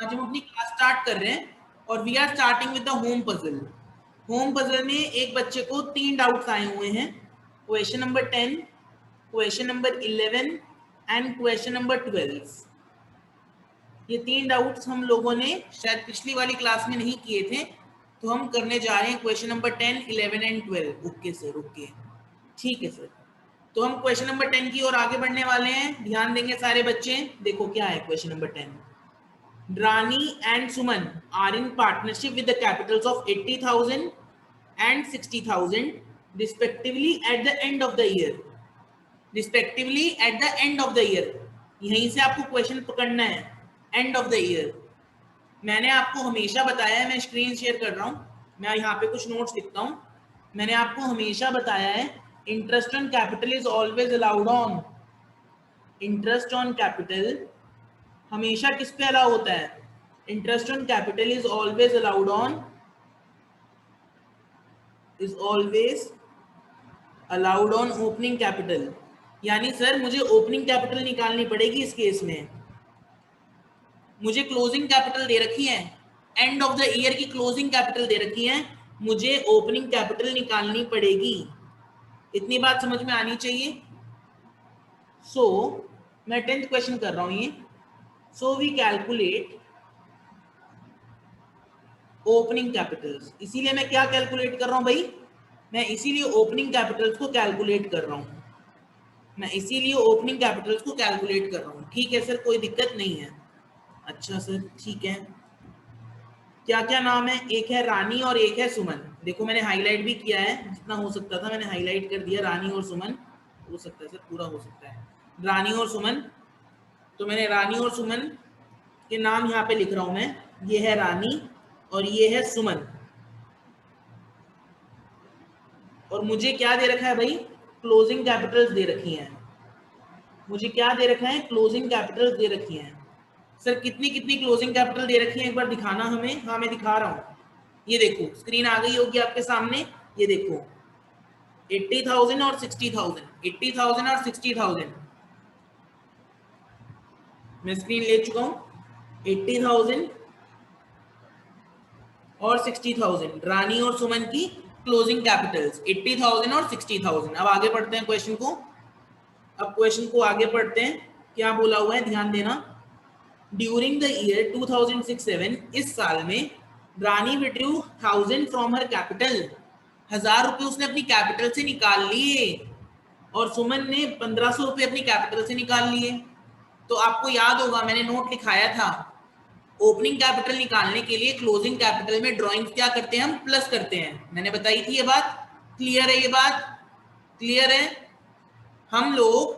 आज हम अपनी क्लास स्टार्ट कर रहे हैं और we are starting with the home puzzle. Home puzzle में एक बच्चे को 3 डाउट्स आए हुए हैं, question number 10, question number 11 and question number 12। ये 3 डाउट्स हम लोगों ने शायद पिछली वाली क्लास में नहीं किए थे, तो हम करने जा रहे हैं question number 10, 11 and 12। Okay sir, okay, ठीक है सर। तो हम क्वेश्चन नंबर 10 की ओर आगे बढ़ने वाले हैं, ध्यान देंगे सारे बच्चे। देखो क्या है question number 10। Rani and Suman are in partnership with the capitals of 80,000 and 60,000 respectively at the end of the year. Respectively at the end of the year. यहीं से आपको क्वेश्चन पकड़ना है, एंड ऑफ द ईयर। मैंने आपको हमेशा बताया है, मैं स्क्रीन शेयर कर रहा हूँ, मैं यहाँ पे कुछ नोट्स लिखता हूँ। मैंने आपको हमेशा बताया है interest on capital is always allowed on, interest on capital हमेशा किस पे अलाउ होता है? Interest on capital is always allowed on, is always allowed on opening capital. यानी सर मुझे ओपनिंग कैपिटल निकालनी पड़ेगी इस केस में। मुझे क्लोजिंग कैपिटल दे रखी है, एंड ऑफ द ईयर की क्लोजिंग कैपिटल दे रखी है, मुझे ओपनिंग कैपिटल निकालनी पड़ेगी। इतनी बात समझ में आनी चाहिए। सो मैं 10th क्वेश्चन कर रहा हूं ये। So we calculate opening capitals. इसीलिए मैं क्या कैलकुलेट कर रहा हूं भाई? मैं इसीलिए ओपनिंग कैपिटल्स को कैलकुलेट कर रहा हूं, मैं इसीलिए ओपनिंग कैपिटल्स को कैलकुलेट कर रहा हूं। ठीक है सर, कोई दिक्कत नहीं है। अच्छा सर, ठीक है। क्या क्या नाम है? एक है रानी और एक है सुमन। देखो मैंने हाईलाइट भी किया है, जितना हो सकता था मैंने हाईलाइट कर दिया। रानी और सुमन, हो सकता है सर पूरा हो सकता है, रानी और सुमन। तो मैंने रानी और सुमन के नाम यहाँ पे लिख रहा हूं मैं। ये है रानी और ये है सुमन। और मुझे क्या दे रखा है भाई? क्लोजिंग कैपिटल्स दे रखी हैं। मुझे क्या दे रखा है? क्लोजिंग कैपिटल्स दे रखी हैं। सर कितनी कितनी क्लोजिंग कैपिटल दे रखी है, एक बार दिखाना हमें। हाँ मैं दिखा रहा हूँ, ये देखो स्क्रीन आ गई होगी आपके सामने। ये देखो 80,000 और 60,000, 80,000 और 60,000। मैं स्क्रीन ले चुका हूँ। 80,000 और 60,000 रानी और सुमन की क्लोजिंग कैपिटल्स, 80,000 और 60,000। अब आगे बढ़ते हैं क्वेश्चन को। अब क्वेश्चन को आगे पढ़ते हैं, क्या बोला हुआ है ध्यान देना। ड्यूरिंग द ईयर 2006-07, इस साल में रानी विड्रू 1000 फ्रॉम हर कैपिटल, 1000 रुपए उसने अपनी कैपिटल से निकाल लिए, और सुमन ने 1500 रुपए अपनी कैपिटल से निकाल लिए। तो आपको याद होगा मैंने नोट लिखाया था, ओपनिंग कैपिटल निकालने के लिए क्लोजिंग कैपिटल में ड्रॉइंग्स क्या करते हैं? हम प्लस करते हैं। मैंने बताई थी ये बात, क्लियर है? ये बात क्लियर है? हम लोग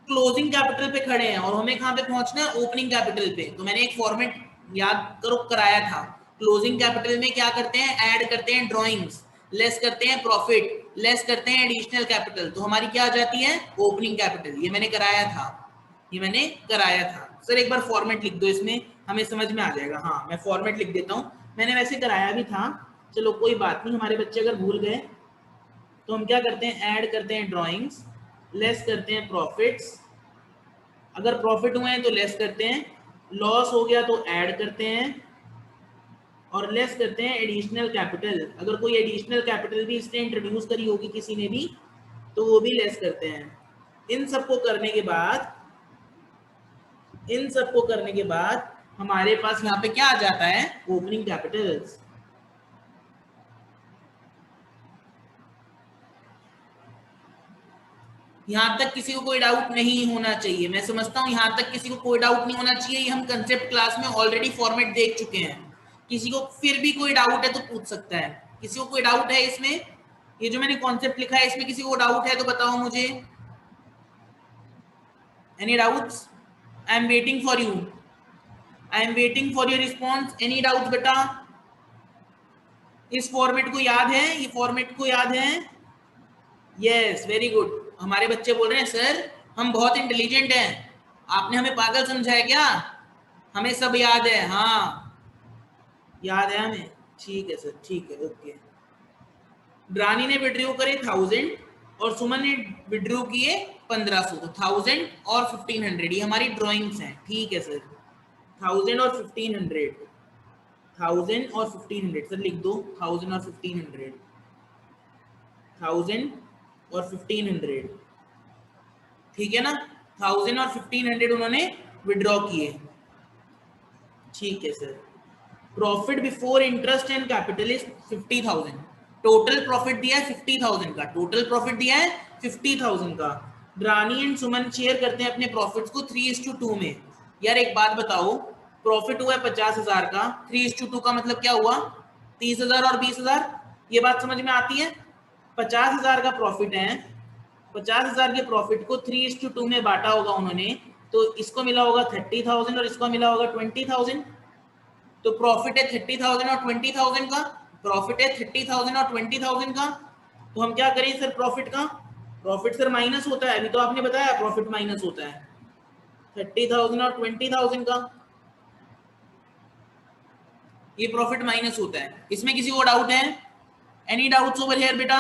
क्लोजिंग कैपिटल पे खड़े हैं और हमें कहां पे पहुंचना है? ओपनिंग कैपिटल पे। तो मैंने एक फॉर्मेट याद करो कराया था। क्लोजिंग कैपिटल में क्या करते हैं? ऐड करते हैं ड्रॉइंग्स, लेस करते हैं प्रॉफिट, लेस करते हैं एडिशनल कैपिटल। तो हमारी क्या आ जाती है? Opening capital. ये मैंने कराया था, ये मैंने कराया था। सर एक बार फॉर्मेट लिख दो, इसमें हमें समझ में आ जाएगा। हाँ मैं फॉर्मेट लिख देता हूँ, मैंने वैसे कराया भी था। चलो कोई बात नहीं, हमारे बच्चे अगर भूल गए तो हम क्या करते हैं? ऐड करते हैं ड्रॉइंग्स, लेस करते हैं प्रॉफिट्स, अगर प्रॉफिट हुए हैं तो लेस करते हैं, लॉस हो गया तो ऐड करते हैं, और लेस करते हैं एडिशनल कैपिटल। अगर कोई एडिशनल कैपिटल भी इसने इंट्रोड्यूस करी होगी किसी ने भी, तो वो भी लेस करते हैं। इन सबको करने के बाद, इन सबको करने के बाद हमारे पास यहाँ पे क्या आ जाता है? Opening Capitals. यहाँ तक किसी को कोई डाउट नहीं होना चाहिए। मैं समझता हूँ यहाँ तक किसी को कोई डाउट नहीं होना चाहिए। ये हम कंसेप्ट क्लास में ऑलरेडी फॉर्मेट देख चुके हैं। किसी को फिर भी कोई डाउट है तो पूछ सकता है। किसी को कोई डाउट है इसमें? ये जो मैंने कॉन्सेप्ट लिखा है इसमें किसी को डाउट है तो बताओ मुझे। Any doubts? I am waiting for you, I am waiting for your response. Any doubts बेटा? इस फॉर्मेट को याद है? ये फॉर्मेट को याद है? Yes, very good. हमारे बच्चे बोल रहे हैं सर हम बहुत इंटेलिजेंट हैं, आपने हमें पागल समझा है क्या? हमें सब याद है। हाँ याद है हमें, ठीक है सर, ठीक है, ओके। रानी ने विड्रॉ करे 1000 और सुमन ने विड्रॉ किए 1500, तो 1000 और 1500 ये हमारी ड्राइंग्स हैं। ठीक है सर, 1000 और 1500, 1000 और 1500 सर लिख दो, 1000 और 1500, 1000 और 1500, ठीक है ना। 1000 और 1500 उन्होंने विड्रॉ किए, ठीक है sir. Profit before interest and capital is 50,000, total profit दिया है 50,000 का, टोटल प्रॉफिट दिया है 50,000 का। रानी एंड सुमन शेयर करते हैं अपने प्रॉफिट्स को 3:2 में। यार एक बात बताओ, प्रॉफिट हुआ है 50,000 का, 3:2 का मतलब क्या हुआ, 30,000 और 20,000, ये बात समझ में आती है। 50,000 का प्रॉफिट है, 50,000 के प्रॉफिट को 3:2 में बांटा होगा उन्होंने, तो इसको मिला होगा 30,000 और इसको मिला होगा 20,000। तो प्रॉफिट है 30,000 और 20,000 का, प्रॉफिट है 30,000 और 20,000 का। तो हम क्या करें सर, प्रॉफिट का, प्रॉफिट सर माइनस होता है, अभी तो आपने बताया प्रॉफिट माइनस होता है 30,000 और 20,000 का, ये प्रॉफिट माइनस होता है। इसमें किसी को डाउट है? एनी डाउट्स ओवर हियर बेटा?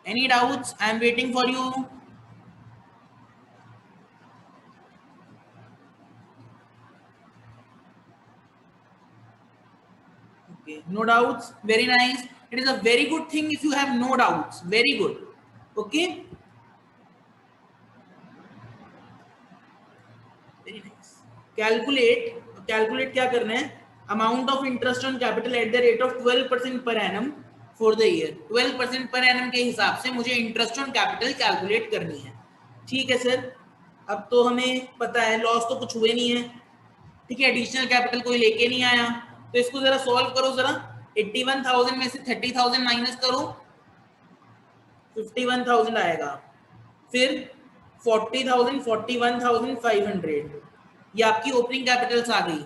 Any doubts? I am waiting for you. Okay, no doubts. Very nice. It is a very good thing if you have no doubts. Very good. Okay. Very nice. Calculate. Calculate क्या करना है? Amount of interest on capital at the rate of 12% per annum for the year. 12% per annum के हिसाब से मुझे interest on capital calculate करनी है। ठीक है सर। अब तो हमें पता है लॉस तो कुछ हुए नहीं है, ठीक है, एडिशनल कैपिटल कोई लेके नहीं आया, तो इसको जरा सॉल्व करो जरा। 81,000 में से 30,000 माइनस करो, 51,000 आएगा। फिर 40,000, 41,500, ये आपकी ओपनिंग कैपिटल्स आ गई।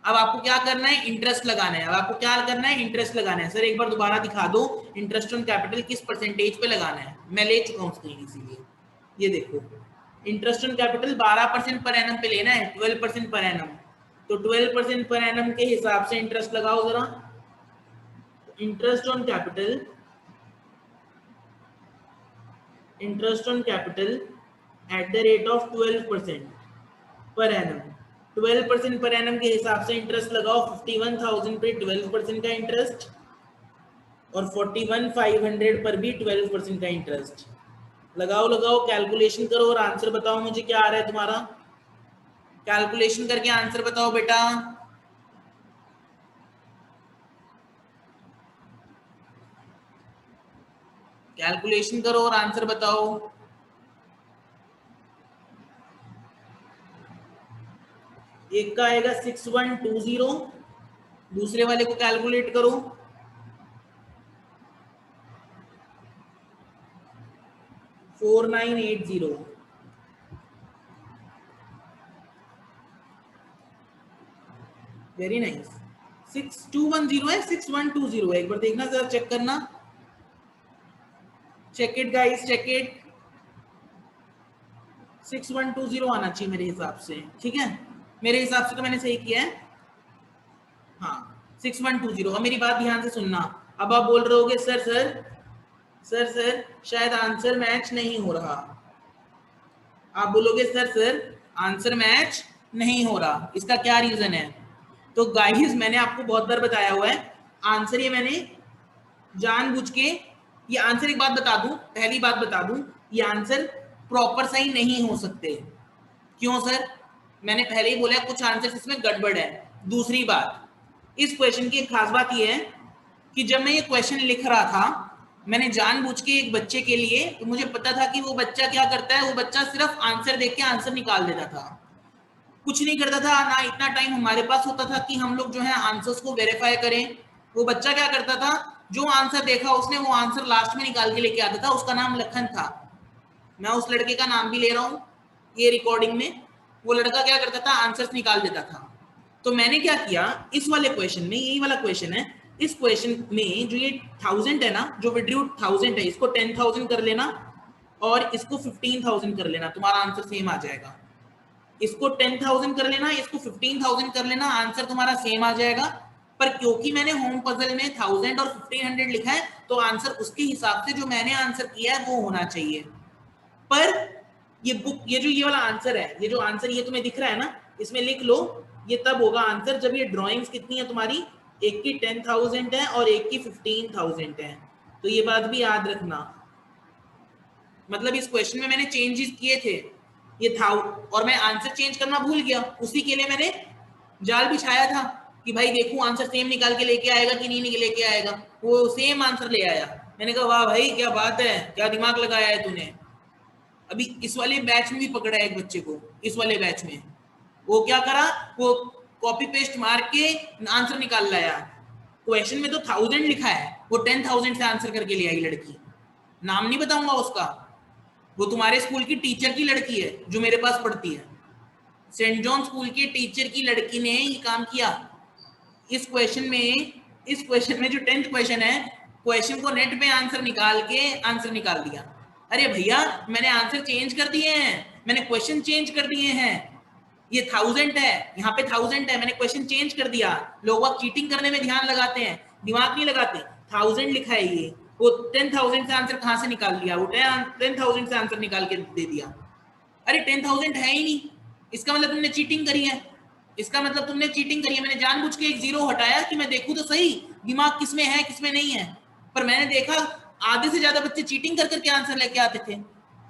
अब आपको क्या करना है, इंटरेस्ट लगाना है। अब आपको क्या करना है, इंटरेस्ट लगाना है। सर एक बार दोबारा दिखा दो इंटरेस्ट ऑन कैपिटल किस परसेंटेज पे लगाना है, मैं ले चुका हूँ स्क्रीन, इसीलिए ये देखो, interest on capital 12% per annum पे लेना है, 12% पर एनम। तो 12% पर एनम के हिसाब से इंटरेस्ट लगाओ जरा। Interest on capital, interest on capital at the rate of 12% per annum. 12% per annum के हिसाब से इंटरेस्ट लगाओ। 51,000 पे 12% का इंटरेस्ट और 41,500 पर भी 12% का इंटरेस्ट। लगाओ लगाओ, कैलकुलेशन करो और आंसर बताओ मुझे क्या आ रहा है तुम्हारा। कैलकुलेशन करके आंसर बताओ बेटा। कैलकुलेशन करो और आंसर बताओ। एक का आएगा 6120, दूसरे वाले को कैलकुलेट करो। 4980। Very nice. 6210 है, 6120 है, एक बार देखना जरा, चेक करना, check it guys, check it. 6120 आना चाहिए मेरे हिसाब से, ठीक है, मेरे हिसाब से तो मैंने सही किया है। हाँ 6120। और मेरी बात ध्यान से सुनना, अब आप बोल रहे होगे सर सर सर सर शायद आंसर मैच नहीं हो रहा। आप बोलोगे सर सर आंसर मैच नहीं हो रहा, इसका क्या रीजन है? तो गाइस मैंने आपको बहुत बार बताया हुआ है, आंसर ये मैंने जानबूझ के, ये आंसर एक बात बता दूं, पहली बात बता दूं, ये आंसर प्रॉपर सही नहीं हो सकते। क्यों सर? मैंने पहले ही बोला कुछ आंसर इसमें गड़बड़ है। दूसरी बात, इस क्वेश्चन की एक खास बात यह है कि जब मैं ये क्वेश्चन लिख रहा था, मैंने जानबूझ के एक बच्चे के लिए, तो मुझे पता था कि वो बच्चा क्या करता है, वो बच्चा सिर्फ आंसर देख के आंसर निकाल देता था, कुछ नहीं करता था ना। इतना टाइम हमारे पास होता था कि हम लोग जो है आंसर्स को वेरीफाई करें। वो बच्चा क्या करता था, जो आंसर देखा उसने वो आंसर लास्ट में निकाल के लेके आता था। उसका नाम लखन था, मैं उस लड़के का नाम भी ले रहा हूँ ये रिकॉर्डिंग में। वो लड़का क्या करता था, आंसर्स निकाल देता था। तो मैंने क्या किया, इस वाले क्वेश्चन में, यही वाला क्वेश्चन है, इस क्वेश्चन में जो ये 1000 है ना, जो विड्रू 1000 है, इसको 10,000 कर लेना और इसको 15,000 कर लेना, तुम्हारा आंसर सेम आ जाएगा। इसको 10,000 कर लेना, इसको 15,000 कर लेना, आंसर तुम्हारा सेम आ जाएगा। पर क्योंकि मैंने होम पजल में 1000 और 1500 लिखा है, तो आंसर उसके हिसाब से जो मैंने आंसर किया है वो होना चाहिए। पर ये बुक, ये जो ये वाला आंसर है, ये जो आंसर ये तुम्हें दिख रहा है ना, इसमें लिख लो, ये तब होगा आंसर जब ये ड्राइंग्स कितनी है तुम्हारी, एक की 10,000 है और एक की 15,000 है। तो ये बात भी याद रखना। मतलब इस क्वेश्चन में मैंने चेंजेस किए थे, ये था, और मैं आंसर चेंज करना भूल गया, उसी के लिए मैंने जाल बिछाया था कि भाई देखूं आंसर सेम निकाल के लेके आएगा कि नहीं लेके आएगा। वो सेम आंसर ले आया। मैंने कहा वाह भाई क्या बात है, क्या दिमाग लगाया है तूने। अभी इस वाले बैच में भी पकड़ा है एक बच्चे को, इस वाले बैच में वो क्या करा, वो कॉपी पेस्ट मार के आंसर निकाल लाया। क्वेश्चन में तो 1000 लिखा है, वो 10,000 से आंसर करके ले आई लड़की। नाम नहीं बताऊंगा उसका, वो तुम्हारे स्कूल की टीचर की लड़की है जो मेरे पास पढ़ती है। सेंट जॉन स्कूल के टीचर की लड़की ने ये काम किया। इस क्वेश्चन में जो 10th क्वेश्चन है, क्वेश्चन को नेट पे आंसर निकाल के आंसर निकाल दिया। अरे भैया मैंने आंसर चेंज कर दिए हैं, मैंने क्वेश्चन चेंज कर दिए हैं। ये 1000 है, यहाँ पे 1000 है, मैंने क्वेश्चन चेंज कर दिया। लोग अब चीटिंग करने में ध्यान लगाते हैं, दिमाग नहीं लगाते। 1000 लिखा है ये, वो 10,000 से आंसर कहाँ से निकाल दिया, वो 10,000 से आंसर निकाल के दे दिया। अरे 10,000 है ही नहीं, इसका मतलब तुमने चीटिंग करी है, इसका मतलब तुमने चीटिंग करी है। मैंने जानबूझ के एक जीरो हटाया कि मैं देखूं तो सही दिमाग किसमें है किसमें नहीं है, पर मैंने देखा आधे से ज्यादा बच्चे चीटिंग कर करके आंसर लेके आते थे।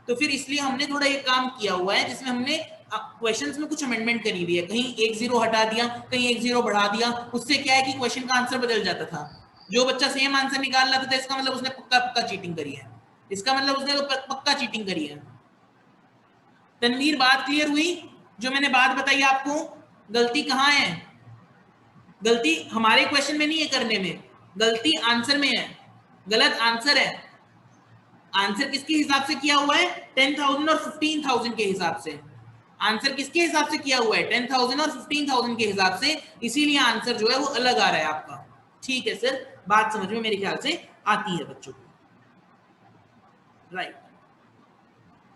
तो फिर इसलिए हमने थोड़ा ये काम किया हुआ है जिसमें हमने क्वेश्चंस में कुछ अमेंडमेंट करी हुई है, कहीं एक जीरो हटा दिया, कहीं एक जीरो बढ़ा दिया। उससे क्या है कि क्वेश्चन का आंसर बदल जाता था। जो बच्चा सेम आंसर निकाल रहा था इसका मतलब उसने पक्का पक्का चीटिंग करी है, इसका मतलब उसने पक्का चीटिंग करी है। तनवीर बात क्लियर हुई? जो मैंने बात बताई आपको, गलती कहाँ है? गलती हमारे क्वेश्चन में नहीं है करने में, गलती आंसर में है, गलत आंसर है। आंसर किसके हिसाब से किया हुआ है? 10,000 और 15,000 के हिसाब से। आंसर किसके हिसाब से किया हुआ है? 10,000 और 15,000 के हिसाब से, इसीलिए आंसर जो है वो अलग आ रहा है आपका। ठीक है सर, बात समझ में मेरे ख्याल से आती है बच्चों को, राइट।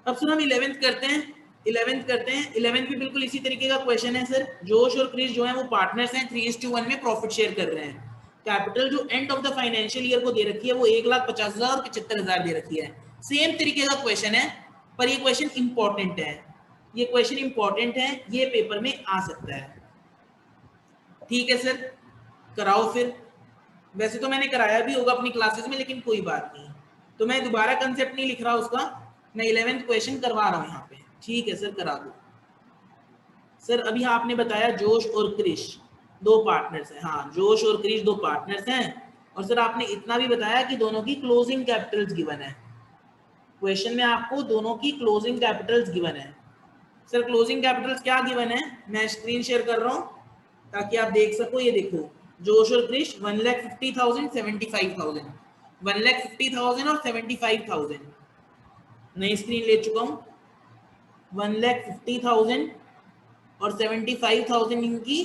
अब सर हम 11th करते हैं, 11th भी बिल्कुल इसी तरीके का क्वेश्चन है सर। जोश और क्रिश जो है वो पार्टनर्स हैं, 3:1 में प्रॉफिट शेयर कर रहे हैं। कैपिटल जो end of the financial year को दे रखी है वो 1,50,000 और 75,000 दे रखी है। सेम तरीके का क्वेश्चन है, पर ये क्वेश्चन इंपॉर्टेंट है, ये क्वेश्चन इंपॉर्टेंट है, ये पेपर में आ सकता है। ठीक है सर, कराओ फिर। वैसे तो मैंने कराया भी होगा अपनी क्लासेस में, लेकिन कोई बात नहीं, तो मैं दोबारा कंसेप्ट नहीं लिख रहा उसका, मैं 11th क्वेश्चन करवा रहा हूँ यहाँ पे। ठीक है सर, करा दो। सर अभी आपने बताया जोश और क्रिश दो पार्टनर्स हैं, हाँ जोश और क्रिश दो पार्टनर्स हैं। और सर आपने इतना भी बताया कि दोनों की क्लोजिंग कैपिटल्स गिवन है, क्वेश्चन में आपको दोनों की क्लोजिंग कैपिटल्स गिवन है। सर क्लोजिंग कैपिटल्स क्या गिवन है, मैं स्क्रीन शेयर कर रहा हूँ ताकि आप देख सको। ये देखो, जोश और क्रिश 1,50,000 75,000, 1,50,000 और 75,000, नई स्क्रीन ले चुका हूँ। 1,50,000 और 75,000 इनकी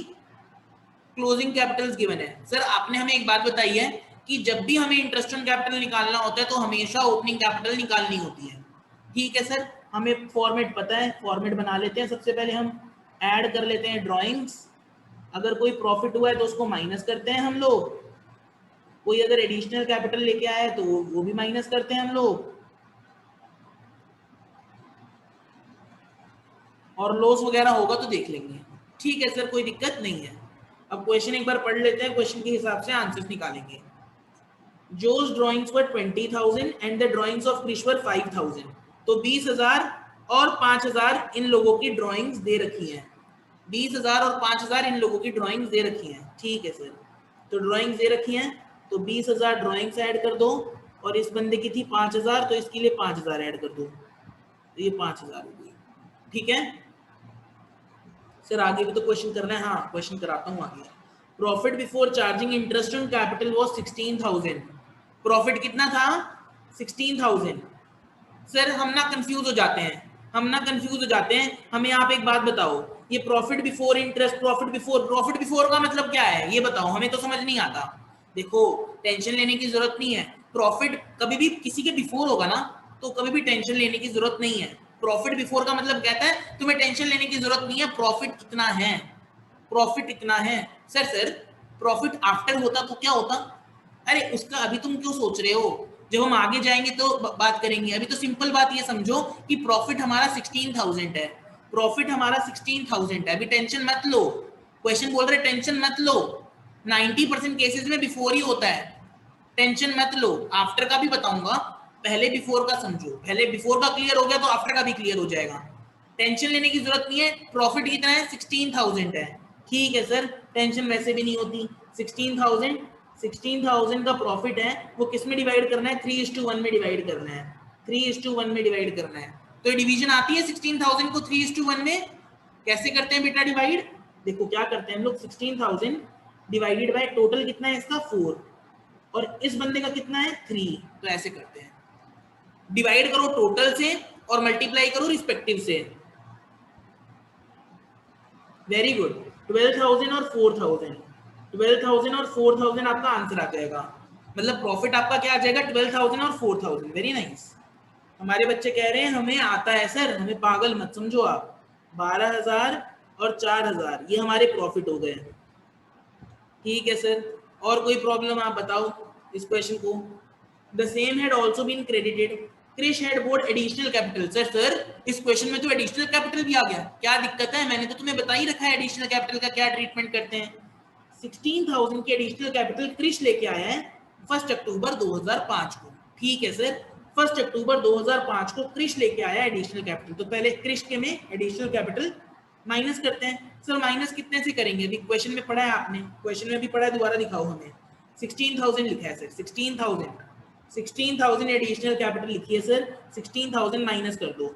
क्लोजिंग कैपिटल्स गिवन है। सर आपने हमें एक बात बताई है कि जब भी हमें इंटरेस्ट ऑन कैपिटल निकालना होता है तो हमेशा ओपनिंग कैपिटल निकालनी होती है। ठीक है सर, हमें फॉर्मेट पता है, फॉर्मेट बना लेते हैं। सबसे पहले हम ऐड कर लेते हैं ड्राइंग्स, अगर कोई प्रॉफिट हुआ है तो उसको माइनस करते हैं हम लोग, कोई अगर एडिशनल कैपिटल लेके आया है तो वो भी माइनस करते हैं हम लोग, और लॉस वगैरह होगा तो देख लेंगे। ठीक है सर, कोई दिक्कत नहीं है। अब क्वेश्चन एक बार पढ़ लेते हैं, क्वेश्चन के हिसाब से आंसर्स निकालेंगे। Joe's drawings were 20,000 and the drawings of Krish were 5,000, तो 20,000 और 5,000 इन लोगों की ड्राइंग्स दे रखी हैं, 20,000 और 5,000 इन लोगों की ड्राइंग्स दे रखी हैं। ठीक है सर, तो ड्राइंग्स दे रखी हैं तो 20,000 ड्राइंग्स ऐड कर दो, और इस बंदे की थी 5,000 तो इसके लिए 5,000 ऐड कर दो, तो ये 5,000 हो गई। ठीक है सर, आगे भी तो क्वेश्चन करना है, हाँ क्वेश्चन कराता हूँ आगे। Profit before charging interest on capital was 16,000, profit कितना था? 16,000। सर हम ना कंफ्यूज हो जाते हैं, हमें आप एक बात बताओ, ये profit before interest, profit before का मतलब क्या है ये बताओ, हमें तो समझ नहीं आता। देखो टेंशन लेने की जरूरत नहीं है, प्रॉफिट कभी भी किसी के बिफोर होगा ना तो कभी भी टेंशन लेने की जरूरत नहीं है। प्रॉफिट बिफोर का मतलब कहता है तुम्हें टेंशन लेने की जरूरत नहीं है, प्रॉफिट इतना है, प्रॉफिट इतना है। सर प्रॉफिट आफ्टर होता तो क्या होता? अरे उसका अभी तुम क्यों सोच रहे हो, जब हम आगे जाएंगे तो बात करेंगे। अभी तो सिंपल बात ये समझो कि प्रॉफिट हमारा 16,000 है, प्रॉफिट हमारा 16,000 है। अभी टेंशन मत लो, क्वेश्चन बोल रहे टेंशन मत लो, 90% केसेस में बिफोर ही होता है, टेंशन मत लो। आफ्टर का भी बताऊंगा, पहले बिफोर का समझो, पहले बिफोर का क्लियर हो गया तो आफ्टर का भी क्लियर हो जाएगा, टेंशन लेने की जरूरत नहीं है। प्रॉफिट कितना है? 16,000 है, ठीक है सर, टेंशन वैसे भी नहीं होती। 16,000 का प्रॉफिट है, वो किस में डिवाइड करना है? 3:1 में डिवाइड करना है, 3:1 में डिवाइड करना है। तो डिवीजन आती है 16,000 को 3:1 में। कैसे करते हैं बेटा डिवाइड? देखो क्या करते हैं हम लोग, 16,000 डिवाइडेड बाय टोटल कितना है इसका 4, और इस बंदे का कितना है 3, तो ऐसे करते हैं, डिवाइड करो टोटल से और मल्टीप्लाई करो रिस्पेक्टिव से। वेरी गुड, 12,000 और 4,000, 12,000 और 4,000 आपका आंसर आ जाएगा, मतलब प्रॉफिट आपका क्या आ जाएगा? 12,000 और 4,000। Very nice. हमारे बच्चे कह रहे हैं हमें आता है सर, हमें पागल मत समझो आप। 12,000 और 4,000 ये हमारे प्रॉफिट हो गए, ठीक है सर। और कोई प्रॉब्लम आप बताओ इस क्वेश्चन को। The same had also been credited, Krish had borne additional capital. Sir इस क्वेश्चन में तो एडिशनल कैपिटल भी आ गया, क्या दिक्कत है? मैंने तो तुम्हें बता ही रखा है एडिशनल कैपिटल का क्या ट्रीटमेंट करते हैं। 16,000 की एडिशनल कैपिटल क्रिश लेके आया है 1 अक्टूबर 2005 को, ठीक है सर। 1 अक्टूबर 2005 को क्रिश लेके आया एडिशनल कैपिटल, तो पहले क्रिश के में एडिशनल कैपिटल माइनस करते हैं। सर माइनस कितने से करेंगे? अभी क्वेश्चन में पढ़ा है आपने, क्वेश्चन में भी पढ़ा है, दोबारा दिखाओ हमें। 16,000 लिखा है सर, 16,000 एडिशनल कैपिटल लिखी है सर, 16,000 माइनस कर दो,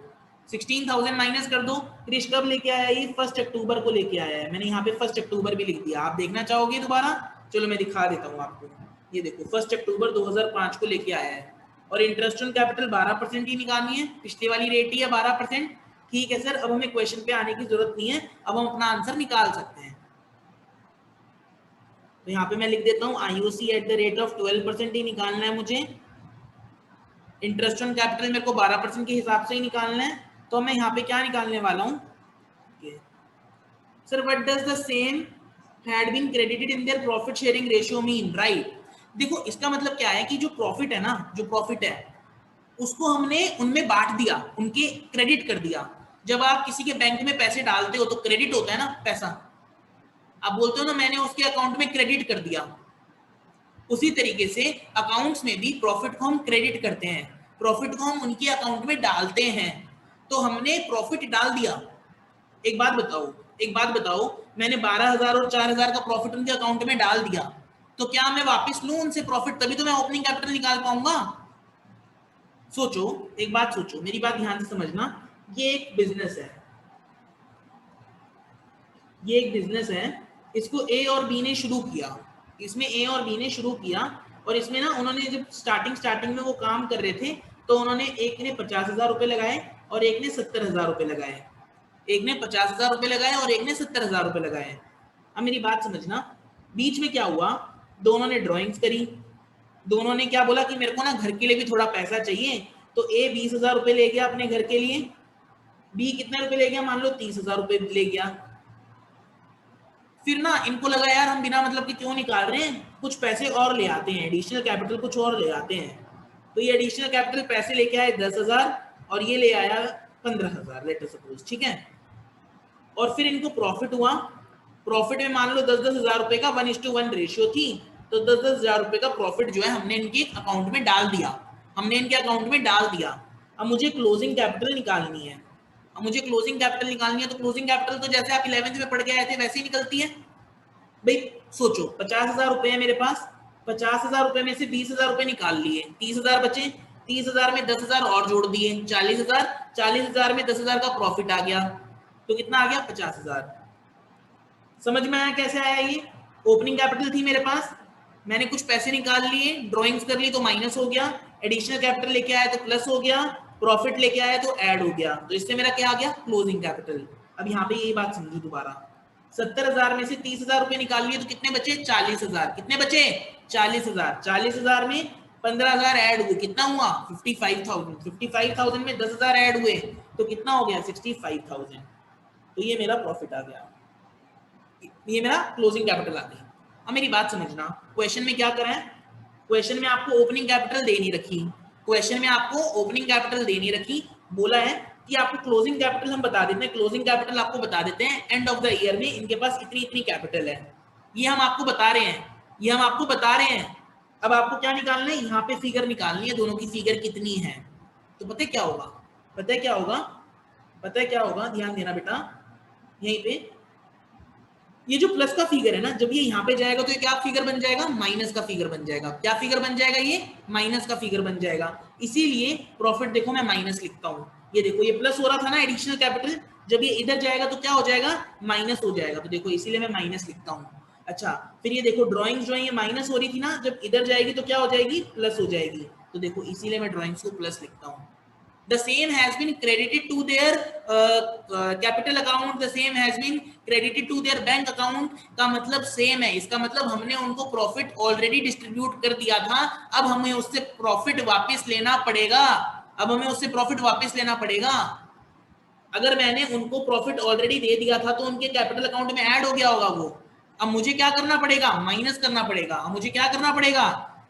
16,000 माइनस कर दो। क्रिश कब लेके आया? ये 1 अक्टूबर को लेके आया है, मैंने यहाँ पे 1 अक्टूबर भी लिख दिया। आप देखना चाहोगे दोबारा? चलो मैं दिखा देता हूँ आपको, ये देखो 1 अक्टूबर 2005 को लेके आया है, और इंटरेस्ट ऑन कैपिटल 12% ही निकालनी है, पिछली वाली रेट ही है 12%, ठीक है सर। अब हमें क्वेश्चन पे आने की जरूरत नहीं है, अब हम अपना आंसर निकाल सकते हैं। तो यहाँ पे मैं लिख देता हूँ IOC at the rate of 12% ही निकालना है मुझे, इंटरेस्ट ऑन कैपिटल मेरे को 12% के हिसाब से ही निकालना है। तो मैं यहाँ पे क्या निकालने वाला हूँ? Sir what does the same had been credited in their profit sharing ratio mean, right. देखो इसका मतलब क्या है कि जो प्रॉफिट है ना, जो प्रॉफिट है उसको हमने उनमें बांट दिया, उनके क्रेडिट कर दिया। जब आप किसी के बैंक में पैसे डालते हो तो क्रेडिट होता है ना पैसा, आप बोलते हो ना मैंने उसके अकाउंट में क्रेडिट कर दिया। उसी तरीके से अकाउंट्स में भी प्रॉफिट को हम क्रेडिट करते हैं, प्रॉफिट को हम उनके अकाउंट में डालते हैं। तो हमने प्रॉफिट डाल दिया। एक बात बताओ, एक बात बताओ, मैंने 12,000 और 4,000 का प्रॉफिट उनके अकाउंट में डाल दिया, तो क्या मैं वापस लूं उनसे प्रॉफिट? तभी तो मैं ओपनिंग कैपिटल निकाल पाऊंगा। सोचो, एक बात सोचो, मेरी बात ध्यान से समझना। ये एक बिजनेस है, ये एक बिजनेस है, इसको ए और बी ने शुरू किया, इसमें ए और बी ने शुरू किया, और इसमें ना उन्होंने जब स्टार्टिंग में वो काम कर रहे थे तो उन्होंने एक ने 50,000 रुपए लगाए और एक ने 70,000 रुपए लगाए, एक ने 50,000 रुपए लगाए और एक ने 70,000 रुपए लगाए। अब मेरी बात समझना, बीच में क्या हुआ, दोनों ने ड्राइंग्स करी, दोनों ने क्या बोला कि मेरे को ना घर के लिए भी थोड़ा पैसा चाहिए, तो ए 20,000 रुपए ले गया अपने घर के लिए, बी कितने रुपए ले गया? मान लो 30,000 रुपए ले गया। फिर ना इनको लगा यार हम बिना मतलब कि क्यों निकाल रहे हैं, कुछ पैसे और ले आते हैं, एडिशनल कैपिटल कुछ और ले आते हैं। तो ये एडिशनल कैपिटल पैसे लेके आए 10,000 और ये ले आया 15,000 लेटर सपोज, ठीक है। और फिर इनको प्रॉफिट हुआ, प्रॉफिट में मान लो 10,000 रुपए का 1:1 रेशियो थी, तो 10,000 रुपए का प्रॉफिट जो है हमने इनके अकाउंट में डाल दिया, हमने इनके अकाउंट में डाल दिया। अब मुझे क्लोजिंग कैपिटल निकालनी है, अब मुझे क्लोजिंग कैपिटल निकालनी है, तो क्लोजिंग कैपिटल तो जैसे आप 11वीं में पढ़ के आए थे वैसे ही निकलती है भाई। सोचो 50,000 रुपए है मेरे पास, 50,000 रुपए में से 20,000 रुपए निकाल लिए, 30,000 बचे, 30,000 में 10,000 और जोड़ दिए, 40,000, 40,000 में 10,000 का प्रॉफिट आ गया, तो कितना आ गया? 50,000। समझ में आया कैसे आया? ये ओपनिंग कैपिटल थी मेरे पास, मैंने कुछ पैसे निकाल लिए, ड्रॉइंग्स कर ली तो माइनस हो गया, एडिशनल कैपिटल लेके आया तो प्लस हो गया, प्रॉफिट लेके आया तो ऐड हो गया, तो इससे मेरा क्या आ गया? Closing capital. अब यहाँ पे यही बात समझो दोबारा, 70,000 में से 30,000 रुपए निकाल लिए तो कितने बचे? 40,000। कितने बचे? 40,000। 40,000 में 15,000 ऐड हुए, कितना हुआ? 55,000। 55,000 में 10,000 ऐड हुए तो कितना हो गया? 65,000। तो ये मेरा प्रॉफिट आ गया, ये मेरा क्लोजिंग कैपिटल आ गई। अब मेरी बात समझना, क्वेश्चन में क्या करा है, क्वेश्चन में आपको ओपनिंग कैपिटल दे नहीं रखी, क्वेश्चन में आपको ओपनिंग कैपिटल दे नहीं रखी, बोला है कि आपको क्लोजिंग कैपिटल हम बता देते हैं, क्लोजिंग कैपिटल आपको बता देते हैं एंड ऑफ द ईयर में इनके पास इतनी इतनी कैपिटल है, ये हम आपको बता रहे हैं, ये हम आपको बता रहे हैं। अब आपको क्या निकालना है, यहाँ पे फिगर निकालनी है, दोनों की फिगर कितनी है। तो पता है क्या होगा, पता है क्या होगा, पता है क्या होगा, ध्यान देना बेटा, यहीं पे ये जो प्लस का फिगर है ना, जब ये यहाँ पे जाएगा तो ये क्या फिगर बन जाएगा, माइनस का फिगर बन जाएगा। क्या फिगर बन जाएगा, ये माइनस का फिगर बन जाएगा। इसीलिए प्रॉफिट देखो मैं माइनस लिखता हूँ, ये देखो ये प्लस हो रहा था ना एडिशनल कैपिटल, जब ये इधर जाएगा तो क्या हो जाएगा, माइनस हो जाएगा। तो देखो इसीलिए मैं माइनस लिखता हूँ। अच्छा फिर ये देखो ड्रॉइंग्स जो है ये माइनस हो रही थी ना, जब इधर जाएगी तो क्या हो जाएगी, प्लस हो जाएगी। तो देखो इसीलिए मैं ड्रॉइंग्स को प्लस लिखता हूँ। The same has been credited to their capital account, the same has been credited to their bank account का मतलब सेम है, इसका मतलब हमने उनको प्रॉफिट ऑलरेडी डिस्ट्रीब्यूट कर दिया था, अब हमें उससे प्रॉफिट वापस लेना पड़ेगा, अब हमें उससे प्रॉफिट वापस लेना पड़ेगा। अगर मैंने उनको प्रॉफिट ऑलरेडी दे दिया था तो उनके कैपिटल अकाउंट में ऐड हो गया होगा वो, अब मुझे क्या करना पड़ेगा, माइनस करना पड़ेगा। अब मुझे क्या करना पड़ेगा,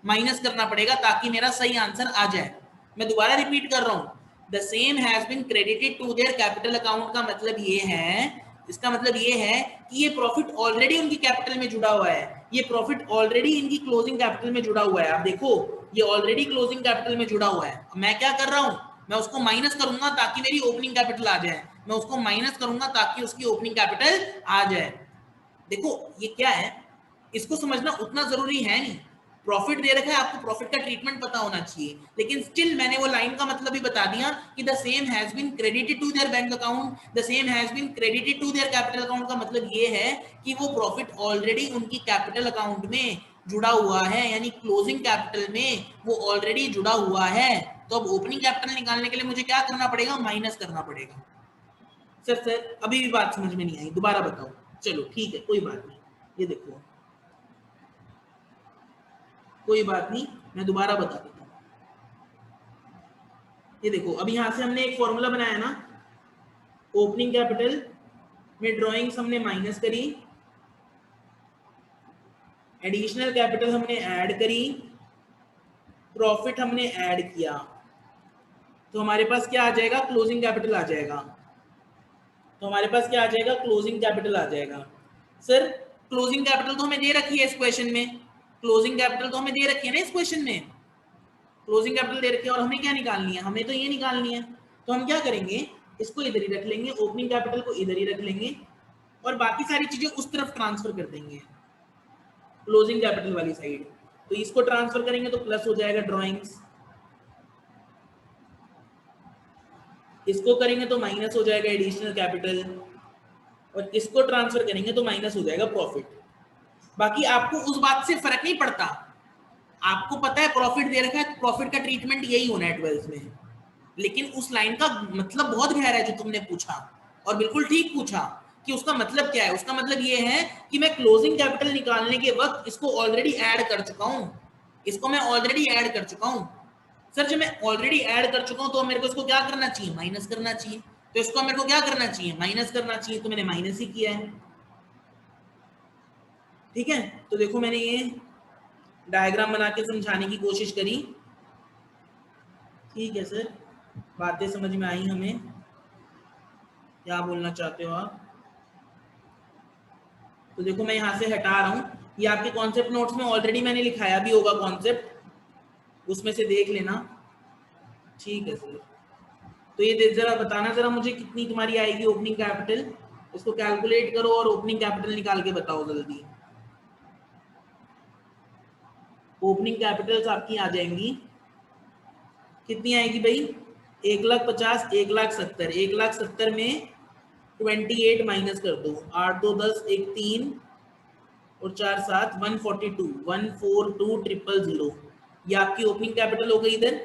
माइनस करना पड़ेगा, ताकि मेरा सही आंसर आ जाए। मैं दोबारा रिपीट कर रहा हूं, the same has been credited to their capital account का मतलब ये है, इसका मतलब ये है कि ये प्रॉफिट ऑलरेडी उनकी कैपिटल में जुड़ा हुआ है, ये प्रॉफिट ऑलरेडी इनकी क्लोजिंग कैपिटल में जुड़ा हुआ है। आप देखो ये ऑलरेडी क्लोजिंग कैपिटल में जुड़ा हुआ है। मैं क्या कर रहा हूं, मैं उसको माइनस करूंगा ताकि मेरी ओपनिंग कैपिटल आ जाए, मैं उसको माइनस करूंगा ताकि उसकी ओपनिंग कैपिटल आ जाए। देखो ये क्या है, इसको समझना उतना जरूरी है नहीं, प्रॉफिट दे रखा है आपको, प्रॉफिट का ट्रीटमेंट पता होना चाहिए, लेकिन स्टिल मैंने वो लाइन का मतलब भी बता दिया कि the same has been credited to their bank account, the same has been credited to their capital account का मतलब ये है कि वो प्रॉफिट ऑलरेडी उनकी कैपिटल अकाउंट में जुड़ा हुआ है, यानी क्लोजिंग कैपिटल में वो ऑलरेडी जुड़ा हुआ है। तो अब ओपनिंग कैपिटल निकालने के लिए मुझे क्या करना पड़ेगा, माइनस करना पड़ेगा। सर अभी भी बात समझ में नहीं आई, दोबारा बताओ। चलो ठीक है कोई बात नहीं, ये देखो कोई बात नहीं, मैं दोबारा बता देता हूँ। ये देखो अब यहां से हमने एक फॉर्मूला बनाया ना, ओपनिंग कैपिटल में ड्रॉइंग्स हमने माइनस करी, एडिशनल कैपिटल हमने ऐड करी, प्रॉफिट हमने ऐड किया, तो हमारे पास क्या आ जाएगा, क्लोजिंग कैपिटल आ जाएगा। तो हमारे पास क्या आ जाएगा, क्लोजिंग कैपिटल आ जाएगा। सर क्लोजिंग कैपिटल तो हमें दे रखी है इस क्वेश्चन में, क्लोजिंग कैपिटल तो हमें दे रखी है ना इस क्वेश्चन में, क्लोजिंग कैपिटल दे रखी है और हमें क्या निकालनी है, हमें तो ये निकालनी है। तो हम क्या करेंगे, इसको इधर ही रख लेंगे, ओपनिंग कैपिटल को इधर ही रख लेंगे और बाकी सारी चीजें उस तरफ ट्रांसफर कर देंगे, क्लोजिंग कैपिटल वाली साइड। तो इसको ट्रांसफर करेंगे तो प्लस हो जाएगा ड्रॉइंग्स, इसको करेंगे तो माइनस हो जाएगा एडिशनल कैपिटल, और इसको ट्रांसफर करेंगे तो माइनस हो जाएगा प्रॉफिट। बाकी आपको उस बात से फर्क नहीं पड़ता, आपको पता है प्रॉफिट दे रखा है, प्रॉफिट का ट्रीटमेंट यही होना है 12th में, लेकिन उस लाइन का मतलब बहुत गहरा है जो तुमने पूछा, और बिल्कुल ठीक पूछा कि उसका मतलब क्या है। उसका मतलब ये है कि मैं क्लोजिंग कैपिटल निकालने के वक्त इसको ऑलरेडी ऐड कर चुका हूं, इसको मैं ऑलरेडी ऐड कर चुका हूं। सर जब मैं ऑलरेडी ऐड कर चुका हूं तो मेरे को इसको क्या करना चाहिए, माइनस करना चाहिए। तो इसको मेरे को क्या करना चाहिए, माइनस करना चाहिए, तो मैंने माइनस ही किया है। ठीक है, तो देखो मैंने ये डायग्राम बना के समझाने की कोशिश करी। ठीक है सर, बातें समझ में आई हमें, क्या बोलना चाहते हो आप। तो देखो मैं यहाँ से हटा रहा हूँ, ये आपके कॉन्सेप्ट नोट्स में ऑलरेडी मैंने लिखाया भी होगा कॉन्सेप्ट, उसमें से देख लेना। ठीक है सर, तो ये जरा बताना जरा मुझे कितनी तुम्हारी आएगी ओपनिंग कैपिटल, इसको कैलकुलेट करो और ओपनिंग कैपिटल निकाल के बताओ जल्दी। ओपनिंग कैपिटल्स आपकी आ जाएंगी, कितनी आएगी भाई, 1,50,000, 1,70,000, 1,70,000 में 28 माइनस कर दो, 8 2 10 1 3 और 4 7 142, 142,000, ये आपकी ओपनिंग कैपिटल हो गई। इधर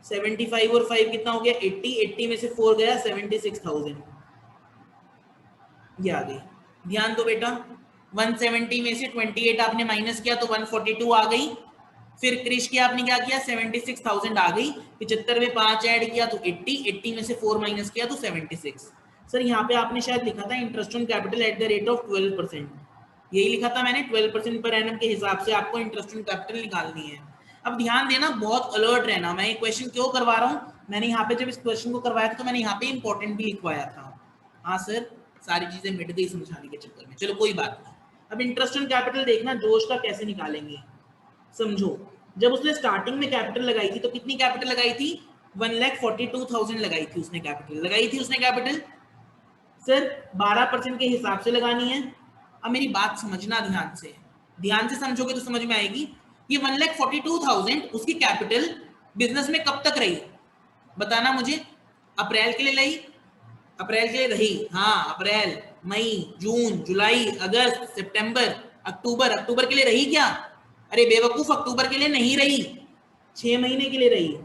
75 और 5 कितना हो गया, 80, 80 में से 4 गया 76,000, ये आ गई। ध्यान दो बेटा, 170 में से 28 आपने माइनस किया तो 142 आ गई, फिर क्रिश की आपने क्या किया, 76,000 आ गई, 75 में 5 ऐड किया तो 80, 80 में से 4 माइनस किया तो 76। सर यहाँ पे आपने शायद लिखा था interest on capital at the rate of 12%, यही लिखा था मैंने, 12% पर एनम के हिसाब से आपको इंटरेस्ट ऑन कैपिटल निकालनी है। अब ध्यान देना, बहुत अलर्ट रहना। मैं ये क्वेश्चन क्यों करवा रहा हूँ, मैंने यहाँ पे जब इस क्वेश्चन को करवाया था तो मैंने यहाँ पे इंपॉर्टेंट भी लिखवाया था। हाँ सर, सारी चीजें मिट गई समझाने के चक्कर में, चलो कोई बात नहीं। अब इंटरेस्ट ऑन कैपिटल देखना जोश का कैसे निकालेंगे, समझो। जब उसने स्टार्टिंग में कैपिटल लगाई थी तो कितनी कैपिटल लगाई थी, 1,42,000 लगाई थी उसने कैपिटल, लगाई थी उसने कैपिटल सर 12% के हिसाब से लगानी है। अब मेरी बात समझना ध्यान से समझोगे तो समझ में आएगी। ये 1,42,000 उसकी कैपिटल बिजनेस में कब तक रही, बताना मुझे। अप्रैल के लिए रही, अप्रैल के लिए रही, हाँ अप्रैल, मई, जून, जुलाई, अगस्त, सितंबर, अक्टूबर, अक्टूबर के लिए रही क्या? अरे बेवकूफ, अक्टूबर के लिए नहीं रही, 6 महीने के लिए रही।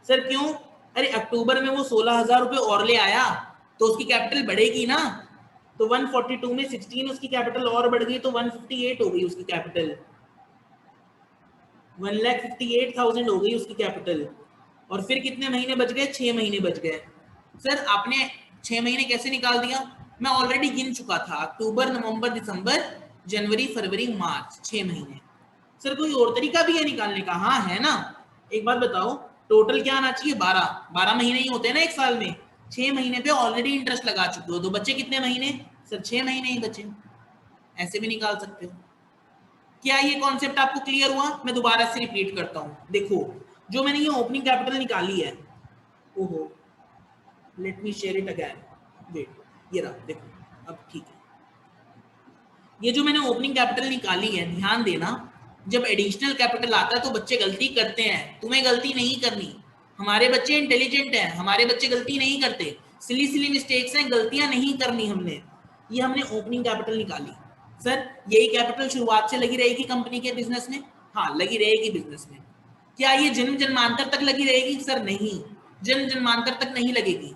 सर क्यों? अरे अक्टूबर में वो 16,000 रुपए और ले आया तो उसकी कैपिटल बढ़ेगी ना। तो 142 में 16 उसकी कैपिटल और बढ़ गई तो 158 हो गई उसकी कैपिटल, 1,58,000 हो गई उसकी कैपिटल। और फिर कितने महीने बच गए, 6 महीने बच गए। सर आपने 6 महीने कैसे निकाल दिया, मैं ऑलरेडी गिन चुका था, अक्टूबर, नवंबर, दिसंबर, जनवरी, फरवरी, मार्च, 6 महीने। सर कोई और तरीका भी है निकालने का? हाँ है ना। एक बात बताओ, टोटल क्या आना चाहिए, 12 महीने ही होते हैं ना एक साल में। 6 महीने पे ऑलरेडी इंटरेस्ट लगा चुके हो तो बच्चे कितने महीने, सर 6 महीने ही बचे। ऐसे भी निकाल सकते हो। क्या ये कॉन्सेप्ट आपको क्लियर हुआ? मैं दोबारा से रिपीट करता हूं, देखो जो मैंने ये ओपनिंग कैपिटल निकाली है, ओहो let me share it again, wait, ये रहा देखो, अब ठीक है। ये जो मैंने ओपनिंग कैपिटल निकाली है, ध्यान देना, जब एडिशनल कैपिटल आता है तो बच्चे गलती करते हैं, तुम्हें गलती नहीं करनी। हमारे बच्चे इंटेलिजेंट हैं, हमारे बच्चे गलती नहीं करते, सिली सिली मिस्टेक्स हैं, गलतियां नहीं करनी हमने। ये हमने ओपनिंग कैपिटल निकाली। सर यही कैपिटल शुरुआत से लगी रहेगी कंपनी के बिजनेस में? हाँ लगी रहेगी बिजनेस में। क्या ये जन्म जन्मांतर तक लगी रहेगी? सर नहीं, जन्म जन्मांतर तक नहीं लगेगी,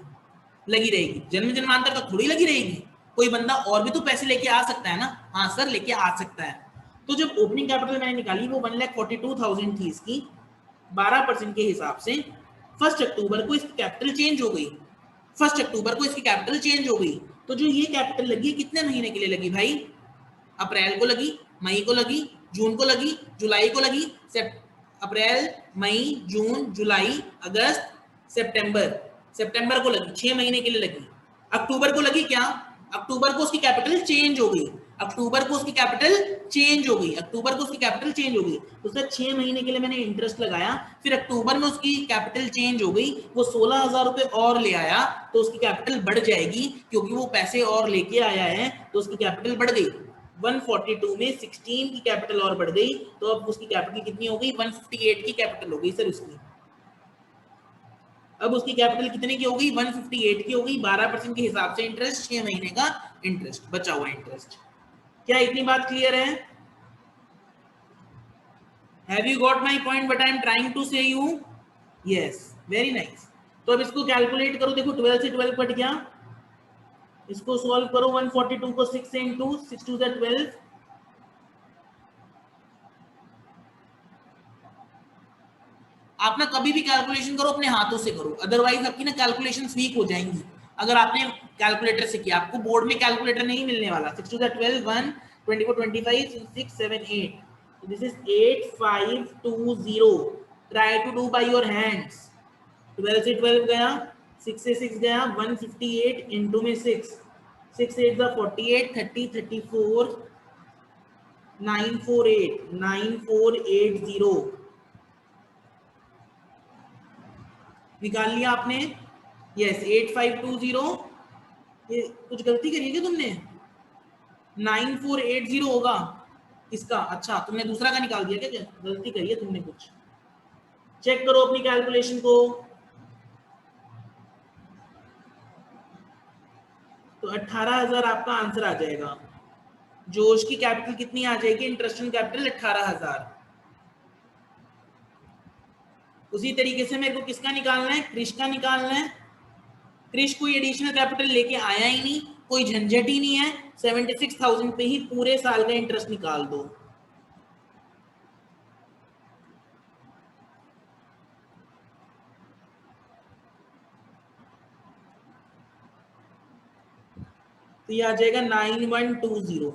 लगी रहेगी जन्म जन्मांतर तक थोड़ी लगी रहेगी। कोई बंदा और भी तो पैसे लेके आ सकता है ना। हाँ सर लेके आ सकता है। तो जब ओपनिंग कैपिटल मैंने निकाली वो 1,42,000 थी इसकी, 12% के हिसाब से 1 अक्टूबर को इसकी कैपिटल चेंज हो गई, 1 अक्टूबर को इसकी कैपिटल चेंज हो गई। तो जो ये कैपिटल लगी कितने महीने के लिए लगी भाई? अप्रैल को लगी, मई को लगी, जून को लगी, जुलाई को लगी, अप्रैल, मई, जून, जुलाई, अगस्त, सितंबर, सितंबर को लगी, 6 महीने के लिए लगी। अक्टूबर को लगी क्या? अक्टूबर को उसकी कैपिटल चेंज हो गई, अक्टूबर को उसकी कैपिटल चेंज हो गई, अक्टूबर को उसकी कैपिटल चेंज हो गई। तो सर 6 महीने के लिए मैंने इंटरेस्ट लगाया, फिर अक्टूबर में उसकी कैपिटल चेंज हो गई, वो 16,000 रुपए और ले आया तो उसकी कैपिटल बढ़ जाएगी, क्योंकि वो पैसे और लेके आया है तो उसकी कैपिटल बढ़ गई। 142 में 16 की कैपिटल और बढ़ गई तो अब उसकी कैपिटल कितनी हो गई, 158 की कैपिटल हो गई सर उसकी। अब उसकी कैपिटल कितने की हो गई, 158 की हो गई, 12% के हिसाब से इंटरेस्ट, 6 महीने का इंटरेस्ट, बचा हुआ इंटरेस्ट। क्या इतनी बात क्लियर है? Have you got my point what I am trying to say you? Yes, very nice. तो अब इसको कैलकुलेट करो, देखो 12 से 12 कट गया, इसको सॉल्व करो, 142 को 6 से इंटू 6 टू 12। आप ना कभी भी कैलकुलेशन करो अपने हाथों से करो, अदरवाइज आपकी ना कैलकुलेशन वीक हो जाएंगी। अगर आपने कैलकुलेटर से किया, आपको बोर्ड में कैलकुलेटर नहीं मिलने वाला। 6 to 12 1, 24 25 6 7 8, this is 8520। Try to do by your hands. 12 से 12 गया, 6 से 6 गया, 158 इंटू में 6, 6 8 48, 30 34 948 9480। निकाल लिया आपने? यस 8520। ये कुछ गलती करी क्या तुमने? 9480 होगा इसका। अच्छा तुमने दूसरा का निकाल दिया क्या? गलती करी है तुमने कुछ, चेक करो अपनी कैलकुलेशन को। तो 18,000 आपका आंसर आ जाएगा। जोश की कैपिटल कितनी आ जाएगी, इंटरेस्ट ऑन कैपिटल 18,000। उसी तरीके से मेरे को किसका निकालना है, क्रिश का निकालना है। क्रिश कोई एडिशनल कैपिटल लेके आया ही नहीं, कोई झंझट ही नहीं है, 76,000 पे ही पूरे साल का इंटरेस्ट निकाल दो। तो ये आ जाएगा 9120।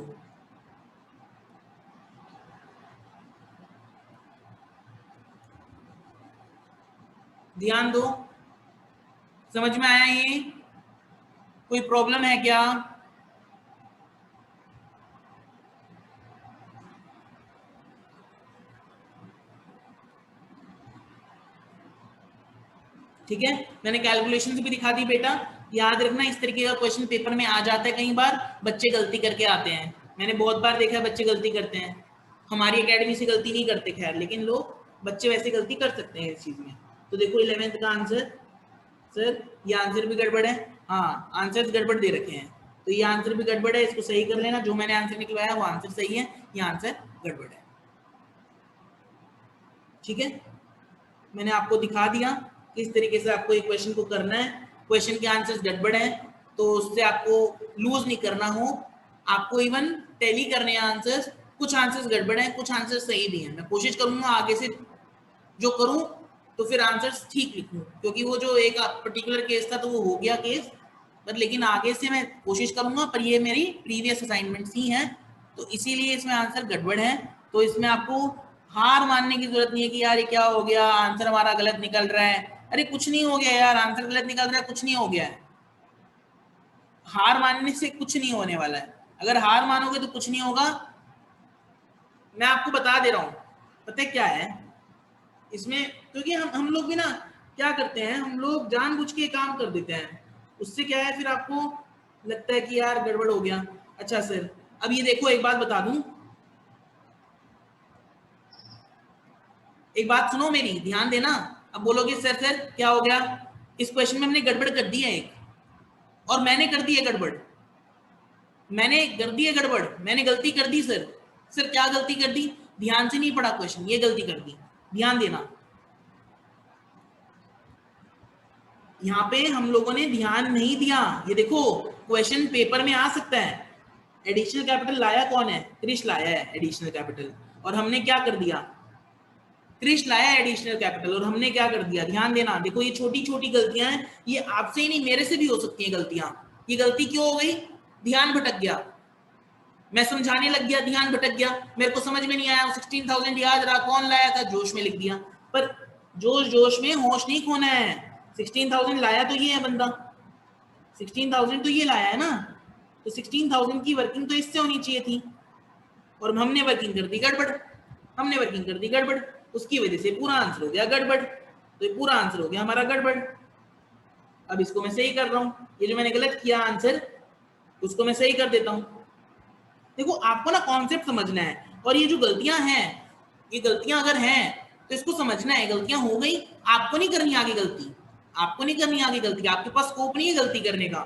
ध्यान दो, समझ में आया ये? कोई प्रॉब्लम है क्या? ठीक है, मैंने कैलकुलेशन भी दिखा दी बेटा। याद रखना इस तरीके का क्वेश्चन पेपर में आ जाता है, कई बार बच्चे गलती करके आते हैं, मैंने बहुत बार देखा है बच्चे गलती करते हैं। हमारी एकेडमी से गलती नहीं करते खैर, लेकिन लोग बच्चे वैसे गलती कर सकते हैं इस चीज में। तो देखो 11th का आंसर, सर ये आंसर भी गड़बड़ है, हाँ आंसर गड़बड़ दे रखे हैं, तो ये आंसर भी गड़बड़ है, इसको सही कर लेना। जो मैंने आंसर निकलवाया वो आंसर सही है, ये आंसर गड़बड़ है। ठीक है, मैंने आपको दिखा दिया किस तरीके से आपको एक क्वेश्चन को करना है। क्वेश्चन के आंसर्स गड़बड़ हैं तो उससे आपको लूज नहीं करना हो, आपको इवन टैली करने हैं आंसर्स। कुछ आंसर्स गड़बड़ हैं, कुछ आंसर्स सही भी हैं। मैं कोशिश करूंगा आगे से जो करूं तो फिर आंसर्स ठीक लिखूं, क्योंकि वो जो एक पर्टिकुलर केस था तो वो हो गया केस, पर लेकिन आगे से मैं कोशिश करूंगा। पर ये मेरी प्रीवियस असाइनमेंट्स ही हैं, तो इसीलिए इसमें आंसर गड़बड़ है। तो इसमें आपको हार मानने की जरूरत नहीं है कि यार ये क्या हो गया, आंसर हमारा गलत निकल रहा है। अरे कुछ नहीं हो गया यार, आंसर गलत निकल रहा है, कुछ नहीं हो गया है। हार मानने से कुछ नहीं होने वाला है, अगर हार मानोगे तो कुछ नहीं होगा। मैं आपको बता दे रहा हूं, पता है क्या है इसमें, क्योंकि हम लोग भी ना क्या करते हैं, हम लोग जानबूझ के काम कर देते हैं, उससे क्या है फिर आपको लगता है कि यार गड़बड़ हो गया। अच्छा सर, अब ये देखो एक बात बता दूं, एक बात सुनो मेरी, ध्यान देना। अब बोलोगे सर सर क्या हो गया, इस क्वेश्चन में हमने गड़बड़ कर दी है एक, और मैंने कर दी है गड़बड़, मैंने कर दी है गड़बड़, मैंने गलती कर दी सर। सर क्या गलती कर दी? ध्यान से नहीं पढ़ा क्वेश्चन, ये गलती कर दी, ध्यान देना। यहाँ पे हम लोगों ने ध्यान नहीं दिया। ये देखो क्वेश्चन पेपर में आ सकता है, एडिशनल कैपिटल लाया कौन है? क्रिश लाया है एडिशनल कैपिटल, और हमने क्या कर दिया? क्रिश लाया एडिशनल कैपिटल और हमने क्या कर दिया? ध्यान देना, देखो ये छोटी छोटी गलतियां हैं, ये आपसे ही नहीं मेरे से भी हो सकती हैं गलतियां। ये गलती क्यों हो गई? ध्यान भटक गया, मैं समझाने लग गया, ध्यान भटक गया, मेरे को समझ में नहीं आया। 16,000 याद रहा, कौन लाया था? जोश में लिख दिया, पर जोश जोश में होश नहीं खोना है। 16,000 लाया तो ये है बंदा, 16,000 तो ये लाया है ना, तो 16,000 की वर्किंग तो इससे होनी चाहिए थी, और हमने वर्किंग कर दी गड़बड़, हमने वर्किंग कर दी गड़बड़, उसकी वजह से पूरा आंसर हो गया गड़बड़। तो ये पूरा आंसर हो गया हमारा गड़बड़। अब इसको मैं सही कर रहा हूँ, ये जो मैंने गलत किया आंसर उसको मैं सही कर देता हूँ। देखो आपको ना कॉन्सेप्ट समझना है, और ये जो गलतियां हैं, ये गलतियां अगर हैं तो इसको समझना है, गलतियां हो गई, आपको नहीं करनी आगे गलती, आपको नहीं करनी आगे गलती, आपके पास स्कोप नहीं है गलती करने का।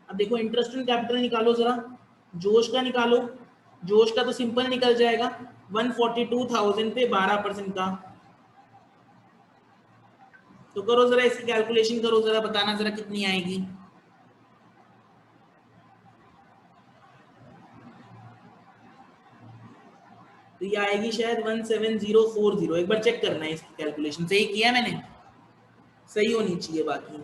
अब देखो इंटरेस्ट इन कैपिटल निकालो जरा, जोश का निकालो, जोश का तो सिंपल निकल जाएगा, 142,000 पे 12% का। तो करो जरा इसकी कैलकुलेशन करो जरा, बताना जरा कितनी आएगी। तो ये आएगी शायद 17040। एक बार चेक करना है इसकी कैलकुलेशन, सही किया मैंने? सही होनी चाहिए बाकी।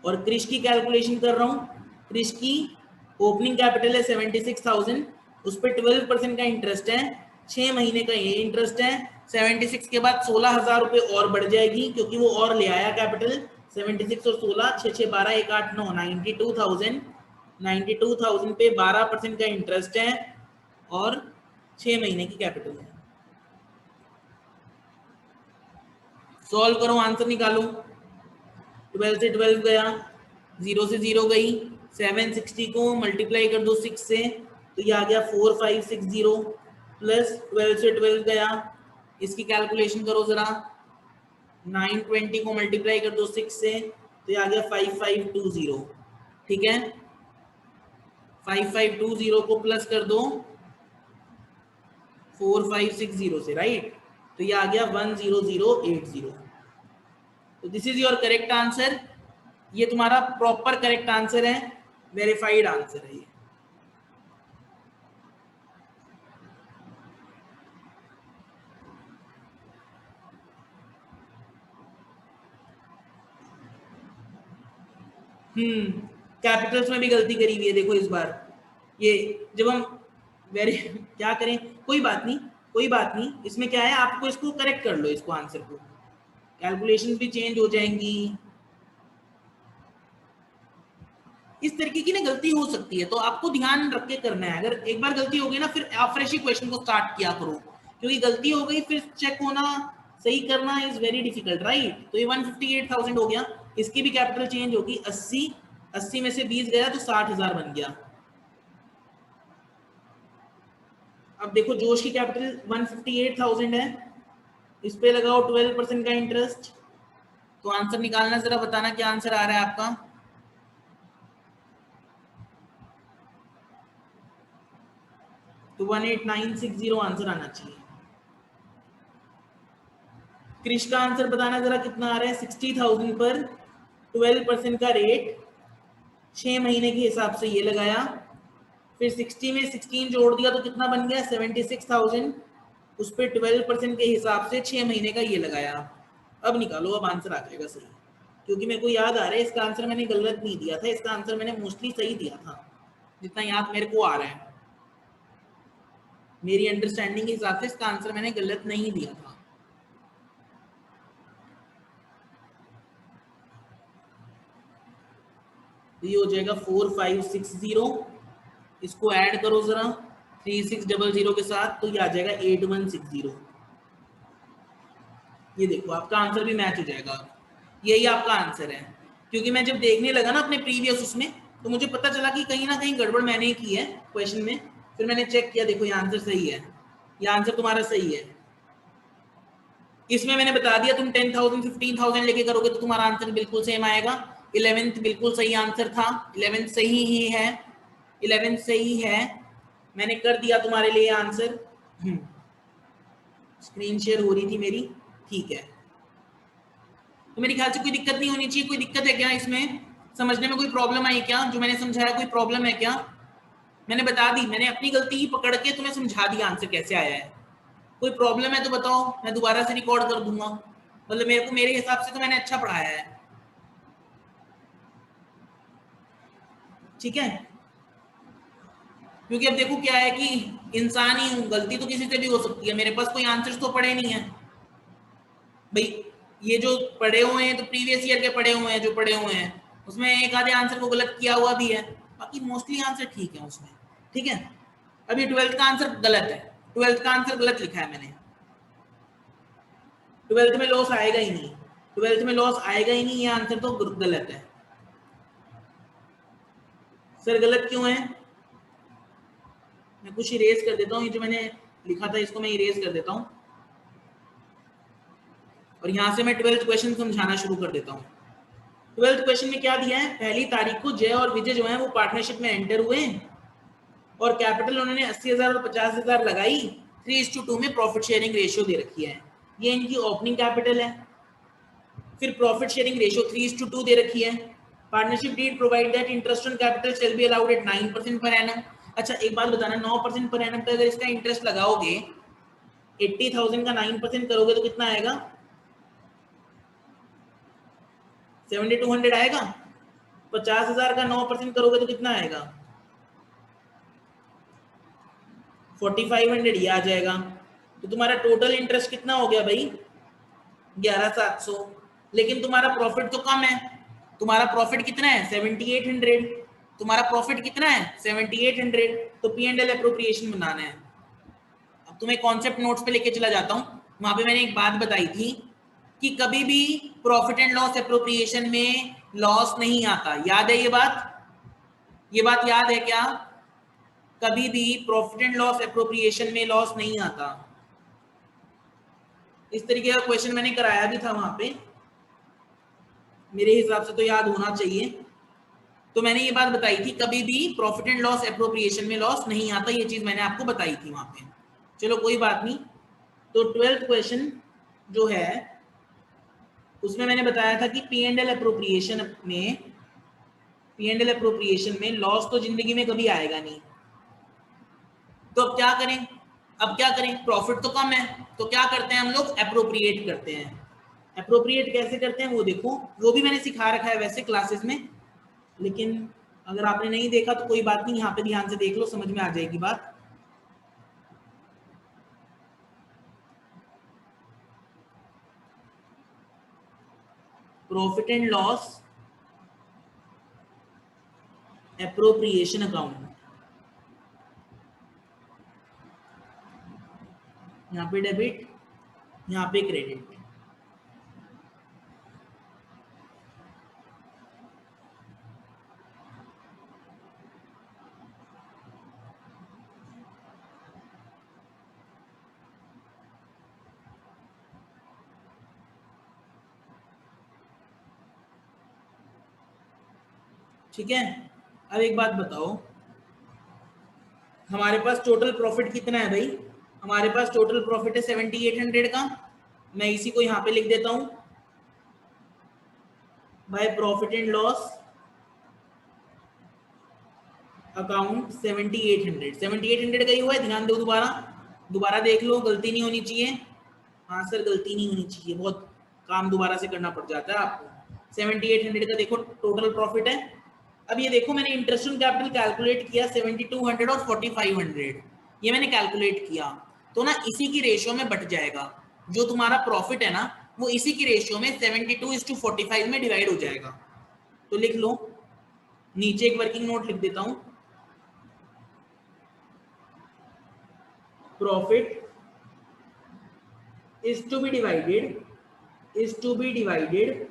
और क्रिश की कैलकुलेशन कर रहा हूँ, क्रिश की ओपनिंग कैपिटल है 76,000, उस पर 12% का इंटरेस्ट है, 6 महीने का ये इंटरेस्ट है। 76 के बाद 16,000 रुपये और बढ़ जाएगी, क्योंकि वो और ले आया कैपिटल। 76 और 16, 6 6 12 1 8 9, 92,000, 92,000 पे 12% का इंटरेस्ट है और 6 महीने की कैपिटल है। सॉल्व करो, आंसर निकालो। 12 से 12 गया, 0 से 0 गई, 760 को मल्टीप्लाई कर दो 6 से, तो ये आ गया 4560, प्लस 12 से 12 गया, इसकी कैलकुलेशन करो जरा, 920 को मल्टीप्लाई कर दो 6 से, तो ये आ गया 5520। ठीक है, 5520 को प्लस कर दो 4560 से, राइट, तो ये आ गया 10080। तो this is your correct answer, ये तुम्हारा प्रॉपर करेक्ट आंसर है, वेरीफाइड आंसर है ये। कैपिटल्स में भी गलती करी हुई है देखो इस बार। ये जब हम क्या करें, कोई बात नहीं, कोई बात नहीं, इसमें क्या है, आपको इसको करेक्ट कर लो, इसको आंसर को कैलकुलेशंस भी चेंज हो जाएंगी। इस तरीके की ना गलती हो सकती है, तो आपको ध्यान रख के करना है। अगर एक बार गलती हो गई ना, फिर आप फ्रेश ही क्वेश्चन को स्टार्ट किया करो, क्योंकि गलती हो गई फिर चेक होना, सही करना इज वेरी डिफिकल्ट, राइट। तो ये 158,000 हो गया, इसकी भी कैपिटल चेंज होगी। 80 में से 20 गया तो 60,000 बन गया। अब देखो जोश की कैपिटल 158,000 है, इस पे लगाओ 12% का इंटरेस्ट, तो आंसर निकालना, जरा बताना क्या आंसर आ रहा है आपका। तो 18960 आंसर आना चाहिए। क्रिश का आंसर बताना जरा कितना आ रहा है। 60,000 पर 12% का रेट, 6 महीने के हिसाब से ये लगाया, फिर 60 में 16 जोड़ दिया तो कितना बन गया 76,000, उस पर 12% के हिसाब से 6 महीने का ये लगाया। अब निकालो, अब आंसर आ जाएगा सही, क्योंकि मेरे को याद आ रहा है इसका आंसर मैंने गलत नहीं दिया था, इसका आंसर मैंने मोस्टली सही दिया था, जितना याद मेरे को आ रहा है। मेरी अंडरस्टैंडिंग के हिसाब से इसका आंसर मैंने गलत नहीं दिया था। तो ये हो जाएगा 4560, इसको ऐड करो जरा 3600 के साथ, तो ये आ जाएगा 8160। ये देखो आपका आंसर भी मैच हो जाएगा, यही आपका आंसर है। क्योंकि मैं जब देखने लगा ना अपने प्रीवियस उसमें, तो मुझे पता चला कि कहीं ना कहीं गड़बड़ मैंने की है क्वेश्चन में, फिर मैंने चेक किया, देखो ये आंसर सही है, ये आंसर तुम्हारा सही है। इसमें मैंने बता दिया तुम 10,000 15,000 लेके करोगे तो तुम्हारा आंसर बिल्कुल सेम आएगा। 11th बिल्कुल सही आंसर था, 11th सही ही है, 11th सही है, मैंने कर दिया तुम्हारे लिए आंसर। स्क्रीन शेयर हो रही थी मेरी, ठीक है। तो मेरे ख्याल से कोई दिक्कत नहीं होनी चाहिए। कोई दिक्कत है क्या इसमें, समझने में कोई प्रॉब्लम आई क्या, जो मैंने समझाया कोई प्रॉब्लम है क्या। मैंने बता दी, मैंने अपनी गलती ही पकड़ के तुम्हें समझा दिया आंसर कैसे आया है। कोई प्रॉब्लम है तो बताओ, मैं दोबारा से रिकॉर्ड कर दूंगा, मतलब मेरे को, मेरे हिसाब से तो मैंने अच्छा पढ़ाया है, ठीक है। क्योंकि अब देखो क्या है कि इंसान ही हूं, गलती तो किसी से भी हो सकती है, मेरे पास कोई आंसर्स तो पड़े नहीं है भाई। ये जो पढ़े हुए हैं तो प्रीवियस ईयर के पढ़े हुए हैं, जो पढ़े हुए हैं उसमें एक आधे आंसर को गलत किया हुआ भी है, बाकी मोस्टली आंसर ठीक है उसमें, ठीक है। अभी 12th का आंसर गलत है, 12th का आंसर गलत लिखा है मैंने, 12th में लॉस आएगा ही नहीं, 12th में लॉस आएगा ही नहीं, ये आंसर तो गलत है। सर गलत क्यों है, मैं कुछ इरेज कर देता हूँ, ये जो मैंने लिखा था इसको मैं इरेज कर देता हूँ, और यहाँ से मैं 12th क्वेश्चन समझाना शुरू कर देता हूँ। 12th क्वेश्चन में क्या दिया है, पहली तारीख को जय और विजय जो है वो पार्टनरशिप में एंटर हुए, और कैपिटल उन्होंने 80,000 और 50,000 लगाई, 3:2 में प्रॉफिट शेयरिंग रेशियो दे रखी है, ये इनकी ओपनिंग कैपिटल है। फिर प्रॉफिट शेयरिंग रेशियो 3:2 दे रखी है। Partnership deed provide that interest on capital shall be allowed at 9% per annum. अच्छा एक बात बताना, 9% पर एनम पे अगर इसका इंटरेस्ट लगाओगे, 80,000 का 9% करोगे तो कितना आएगा, 7200 आएगा। 50,000 का 9% करोगे तो कितना आएगा, 4500 ये आ जाएगा। तो तुम्हारा टोटल इंटरेस्ट कितना हो गया भाई, 11,700। लेकिन तुम्हारा प्रॉफिट तो कम है, तुम्हारा प्रॉफिट कितना है 7,800, तुम्हारा प्रॉफिट कितना है 7,800। तो पी एंड एल एप्रोप्रिएशन बनाना है। अब तुम्हें कॉन्सेप्ट नोट्स पे लेके चला जाता हूँ, वहां पे मैंने एक बात बताई थी कि कभी भी प्रॉफिट एंड लॉस एप्रोप्रिएशन में लॉस नहीं आता, याद है ये बात, ये बात याद है क्या, कभी भी प्रॉफिट एंड लॉस एप्रोप्रिएशन में लॉस नहीं आता। इस तरीके का क्वेश्चन मैंने कराया भी था वहां पे, मेरे हिसाब से तो याद होना चाहिए। तो मैंने ये बात बताई थी, कभी भी प्रॉफिट एंड लॉस एप्रोप्रिएशन में लॉस नहीं आता, ये चीज मैंने आपको बताई थी वहां पे। चलो कोई बात नहीं। तो 12th क्वेश्चन जो है उसमें मैंने बताया था कि पी एंड एल एप्रोप्रिएशन में लॉस तो जिंदगी में कभी आएगा नहीं। तो अब क्या करें, अब क्या करें, प्रॉफिट तो कम है, तो क्या करते हैं हम लोग, एप्रोप्रिएट करते हैं। एप्रोप्रिएट कैसे करते हैं वो देखो, वो भी मैंने सिखा रखा है वैसे क्लासेस में, लेकिन अगर आपने नहीं देखा तो कोई बात नहीं, यहाँ पे ध्यान से देख लो, समझ में आ जाएगी बात। Profit and loss appropriation account, यहाँ पे डेबिट, यहाँ पे क्रेडिट। ठीक है, अब एक बात बताओ, हमारे पास टोटल प्रॉफिट कितना है भाई? हमारे पास टोटल प्रॉफिट है 7800 का। मैं इसी को यहाँ पे लिख देता हूँ, by profit and loss account 7800 का ही हुआ है। ध्यान दो, दोबारा देख लो, गलती नहीं होनी चाहिए। हाँ सर, गलती नहीं होनी चाहिए, बहुत काम दोबारा से करना पड़ जाता है आपको। 7800 का देखो टोटल प्रॉफिट है। अब ये देखो, मैंने इंटरेस्ट ऑन कैपिटल कैलकुलेट किया 7200 और 4500, ये मैंने कैलकुलेट किया, तो ना इसी की रेशियो में बट जाएगा। जो तुम्हारा प्रॉफिट है ना, वो इसी की रेशियो में 72:45 में डिवाइड हो जाएगा। तो लिख लो, नीचे एक वर्किंग नोट लिख देता हूं, profit is to be divided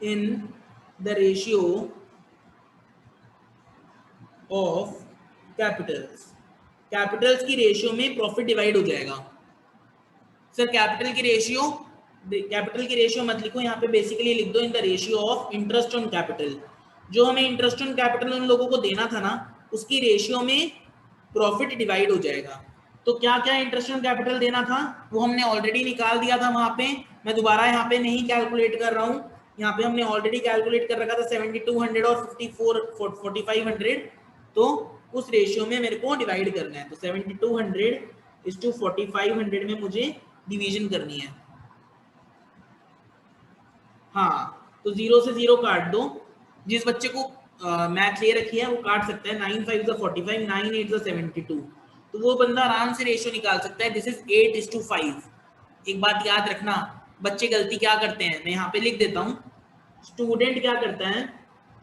in the ratio of Capitals की रेशियो में प्रॉफिट डिवाइड हो जाएगा। सर कैपिटल की रेशियो मत लिखो, यहाँ पे बेसिकली लिख दो in the ratio of interest on capital. जो हमें इंटरेस्ट ऑन कैपिटल उन लोगों को देना था ना, उसकी रेशियो में प्रॉफिट डिवाइड हो जाएगा। तो क्या क्या इंटरेस्ट ऑन कैपिटल देना था वो हमने ऑलरेडी निकाल दिया था वहां पे। मैं दोबारा यहाँ पे नहीं कैलकुलेट कर रहा हूँ, यहाँ पे हमने ऑलरेडी कैलकुलेट कर रखा था 7200 और 4500। तो उस रेशियो में मेरे को डिवाइड करना है। तो 7200:4500 में मुझे डिवीजन करनी है। हाँ, तो 0 से 0 काट दो। जिस बच्चे को मैथ ले रखी है वो काट सकता है। 9 5 45, 9 8 72, तो वो बंदा आराम से रेशियो निकाल सकता है। This is 8:5। एक बात याद रखना, बच्चे गलती क्या करते हैं, मैं यहाँ पे लिख देता हूँ। स्टूडेंट क्या करता है,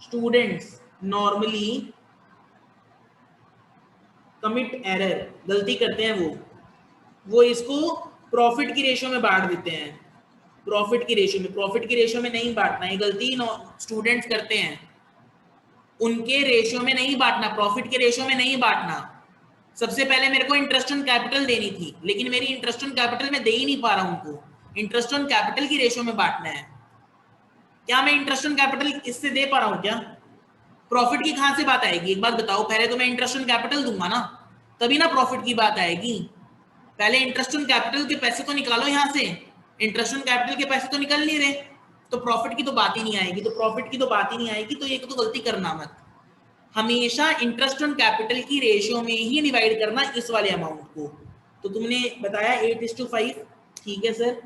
स्टूडेंट्स नॉर्मली कमिट एरर, गलती करते हैं वो इसको प्रॉफिट की रेशियो में बांट देते हैं। प्रॉफिट की रेशियो में नहीं बांटना, ये गलती स्टूडेंट्स करते हैं। उनके रेशियो में नहीं बांटना, प्रॉफिट के रेशियो में नहीं बांटना। सबसे पहले मेरे को इंटरेस्ट ऑन कैपिटल देनी थी, लेकिन मेरी इंटरेस्ट ऑन कैपिटल में दे ही नहीं पा रहा हूं उनको। इंटरेस्ट ऑन कैपिटल की रेशियो में बांटना है। क्या मैं इंटरेस्ट ऑन कैपिटल इससे दे पा रहा हूं क्या? प्रॉफिट की कहां से बात आएगी, एक बात बताओ। पहले तो मैं इंटरेस्ट ऑन कैपिटल दूंगा ना, तभी ना प्रॉफिट की बात आएगी। पहले इंटरेस्ट ऑन कैपिटल के पैसे तो निकालो यहाँ से। इंटरेस्ट ऑन कैपिटल के पैसे तो निकल नहीं रहे, तो प्रॉफिट की तो बात ही नहीं आएगी। तो ये तो गलती करना मत। हमेशा इंटरेस्ट ऑन कैपिटल की रेशियो में ही डिवाइड करना इस वाले अमाउंट को। तो तुमने बताया 8:5, ठीक है सर।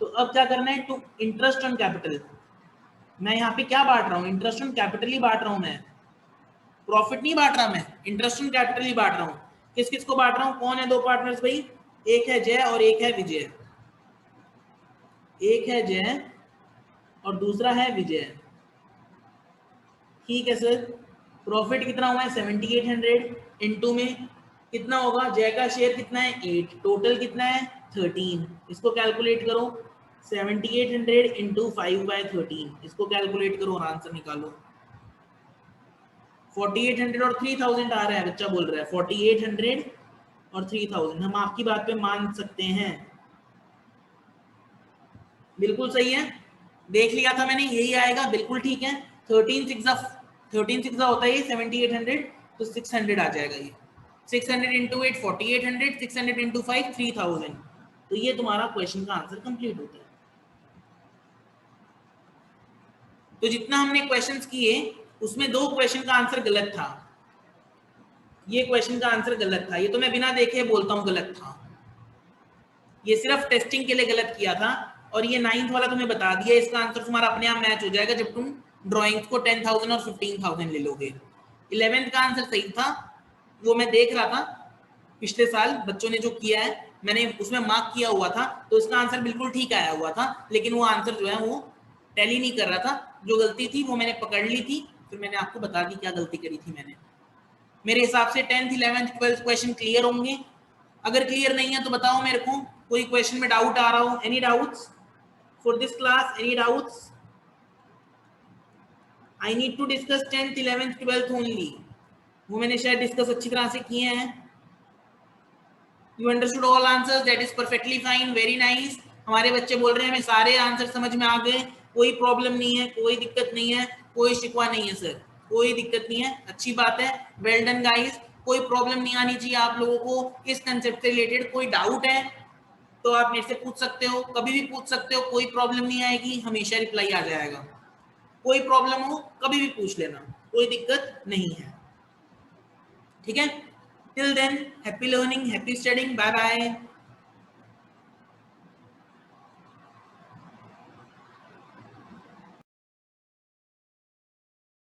तो अब क्या करना है, टू इंटरेस्ट ऑन कैपिटल। मैं यहाँ पे क्या बांट रहा हूँ, इंटरेस्ट ऑन कैपिटल ही बांट रहा हूँ मैं, प्रॉफिट नहीं बांट रहा, मैं इंटरेस्ट ऑन कैपिटल ही बांट रहा हूँ। किस किस को बांट रहा हूँ, कौन है दो पार्टनर्स भाई? एक है जय और एक है विजय। एक है जय और दूसरा है विजय, ठीक है सर। प्रॉफिट कितना हुआ है 7800, इनटू में कितना होगा, जय का शेयर कितना है 8, टोटल कितना है 13। इसको कैलकुलेट करो, 7800 इंटू 5/13, इसको कैलकुलेट करो और आंसर निकालो। 4800 और 3000 आ रहा है, बच्चा बोल रहा है 4800 और 3000। हम आपकी बात पे मान सकते हैं, बिल्कुल सही है, देख लिया था मैंने, यही आएगा, बिल्कुल ठीक है। 13 6 होता है 7800, तो 600 आ जाएगा ये। 600 इंटू 8 4800, 600 इंटू 5 3000। तो ये तुम्हारा क्वेश्चन का आंसर कंप्लीट होता है। तो जितना हमने क्वेश्चंस किए उसमें 2 क्वेश्चन का आंसर गलत था। ये क्वेश्चन का आंसर गलत था, ये तो मैं बिना देखे बोलता हूँ गलत था। ये सिर्फ टेस्टिंग के लिए गलत किया था। और ये 9th वाला तुम्हें बता दिया, इसका आंसर तुम्हारा अपने आप मैच हो जाएगा जब तुम ड्राइंग्स को 10,000 और 15,000 ले लोगे। 11th का आंसर सही था, वो मैं देख रहा था पिछले साल बच्चों ने जो किया है, मैंने उसमें मार्क किया हुआ था, तो इसका आंसर बिल्कुल ठीक आया हुआ था, लेकिन वो आंसर जो है वो टैली नहीं कर रहा था। जो गलती थी वो मैंने पकड़ ली थी, फिर मैंने आपको बता दी क्या गलती करी थी मैंने। मेरे हिसाब से 10th 11th 12th question clear होंगे। अगर क्लियर नहीं है तो बताओ मेरे को, कोई क्वेश्चन में डाउट आ रहा हो। Any doubts for this class, any doubts? I need to discuss 10th 11th 12th only. वो मैंने शायद डिस्कस अच्छी तरह से किए हैं। You understood all answers, that is perfectly fine, very nice. हमारे बच्चे बोल रहे हैं हमें सारे आंसर समझ में आ गए, कोई प्रॉब्लम नहीं है, कोई दिक्कत नहीं है, कोई शिकवा नहीं है सर, कोई दिक्कत नहीं है, अच्छी बात है, वेल डन गाइस। कोई प्रॉब्लम नहीं आनी चाहिए आप लोगों को इस कंसेप्ट से रिलेटेड। कोई डाउट है तो आप मेरे से पूछ सकते हो, कभी भी पूछ सकते हो, कोई प्रॉब्लम नहीं आएगी, हमेशा रिप्लाई आ जाएगा। कोई प्रॉब्लम हो कभी भी पूछ लेना, कोई दिक्कत नहीं है, ठीक है। Till then happy learning, happy studying, bye bye.